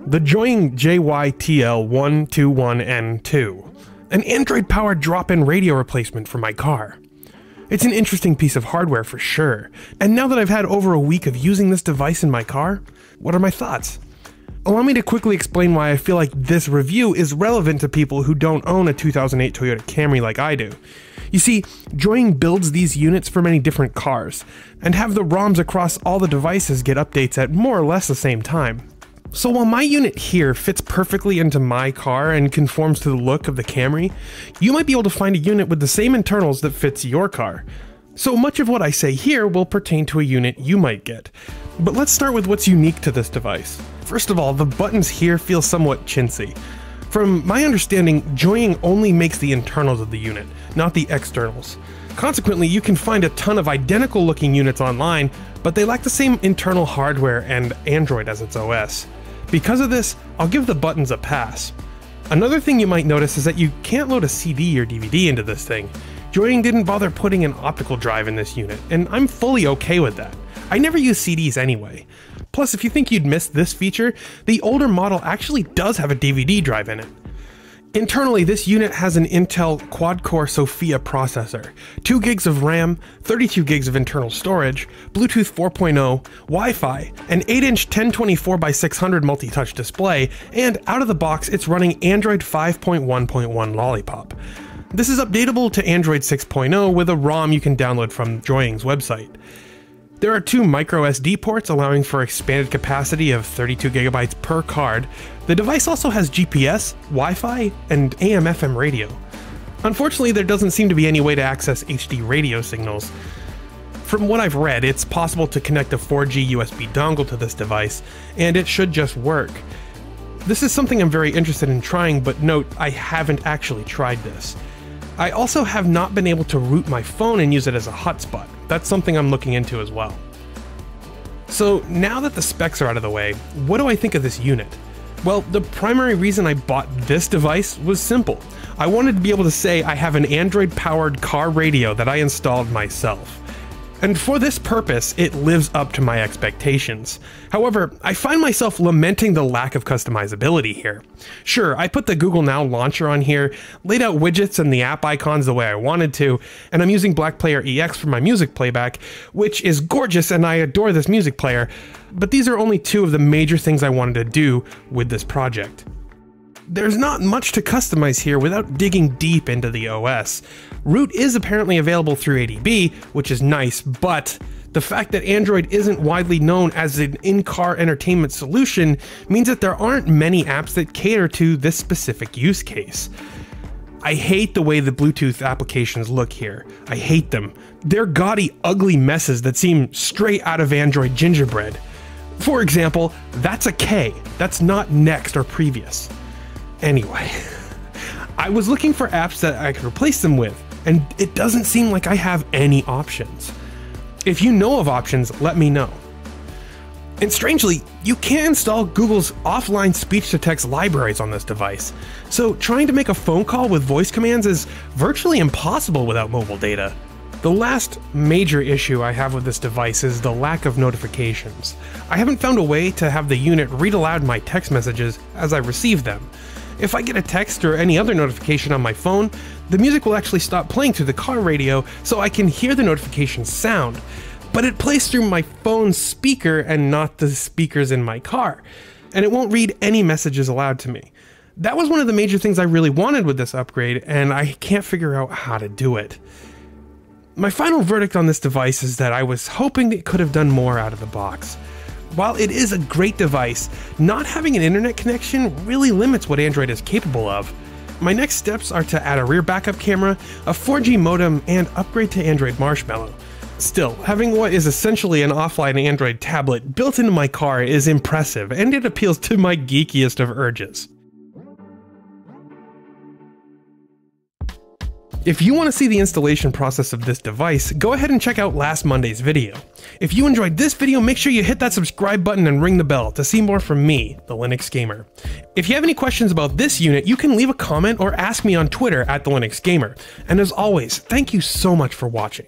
the JY-TL121N2, an Android-powered drop-in radio replacement for my car. It's an interesting piece of hardware for sure, and now that I've had over a week of using this device in my car, what are my thoughts? Allow me to quickly explain why I feel like this review is relevant to people who don't own a 2008 Toyota Camry like I do. You see, Joying builds these units for many different cars, and have the ROMs across all the devices get updates at more or less the same time. So while my unit here fits perfectly into my car and conforms to the look of the Camry, you might be able to find a unit with the same internals that fits your car. So much of what I say here will pertain to a unit you might get. But let's start with what's unique to this device. First of all, the buttons here feel somewhat chintzy. From my understanding, Joying only makes the internals of the unit, not the externals. Consequently, you can find a ton of identical looking units online, but they lack the same internal hardware and Android as its OS. Because of this, I'll give the buttons a pass. Another thing you might notice is that you can't load a CD or DVD into this thing. Joying didn't bother putting an optical drive in this unit, and I'm fully okay with that. I never use CDs anyway. Plus, if you think you'd miss this feature, the older model actually does have a DVD drive in it. Internally, this unit has an Intel quad-core Sophia processor, 2 gigs of RAM, 32 gigs of internal storage, Bluetooth 4.0, Wi-Fi, an 8-inch 1024x600 multi-touch display, and out of the box it's running Android 5.1.1 Lollipop. This is updatable to Android 6.0 with a ROM you can download from Joying's website. There are 2 Microsd ports allowing for expanded capacity of 32 GB per card. The device also has GPS, Wi-Fi, and AM/FM radio. Unfortunately, there doesn't seem to be any way to access HD radio signals. From what I've read, it's possible to connect a 4G USB dongle to this device, and it should just work. This is something I'm very interested in trying, but note, I haven't actually tried this. I also have not been able to root my phone and use it as a hotspot. That's something I'm looking into as well. So now that the specs are out of the way, what do I think of this unit? Well, the primary reason I bought this device was simple. I wanted to be able to say I have an Android-powered car radio that I installed myself. And for this purpose, it lives up to my expectations. However, I find myself lamenting the lack of customizability here. Sure, I put the Google Now launcher on here, laid out widgets and the app icons the way I wanted to, and I'm using Blackplayer EX for my music playback, which is gorgeous and I adore this music player, but these are only 2 of the major things I wanted to do with this project. There's not much to customize here without digging deep into the OS. Root is apparently available through ADB, which is nice, but the fact that Android isn't widely known as an in-car entertainment solution means that there aren't many apps that cater to this specific use case. I hate the way the Bluetooth applications look here. I hate them. They're gaudy, ugly messes that seem straight out of Android gingerbread. For example, that's a K. That's not next or previous. Anyway, I was looking for apps that I could replace them with, and it doesn't seem like I have any options. If you know of options, let me know. And strangely, you can't install Google's offline speech-to-text libraries on this device, so trying to make a phone call with voice commands is virtually impossible without mobile data. The last major issue I have with this device is the lack of notifications. I haven't found a way to have the unit read aloud my text messages as I receive them. If I get a text or any other notification on my phone, the music will actually stop playing through the car radio so I can hear the notification sound, but it plays through my phone's speaker and not the speakers in my car, and it won't read any messages aloud to me. That was one of the major things I really wanted with this upgrade, and I can't figure out how to do it. My final verdict on this device is that I was hoping it could have done more out of the box. While it is a great device, not having an internet connection really limits what Android is capable of. My next steps are to add a rear backup camera, a 4G modem, and upgrade to Android Marshmallow. Still, having what is essentially an offline Android tablet built into my car is impressive, and it appeals to my geekiest of urges. If you want to see the installation process of this device, go ahead and check out last Monday's video. If you enjoyed this video, make sure you hit that subscribe button and ring the bell to see more from me, the Linux Gamer. If you have any questions about this unit, you can leave a comment or ask me on Twitter @TheLinuxGamer. And as always, thank you so much for watching.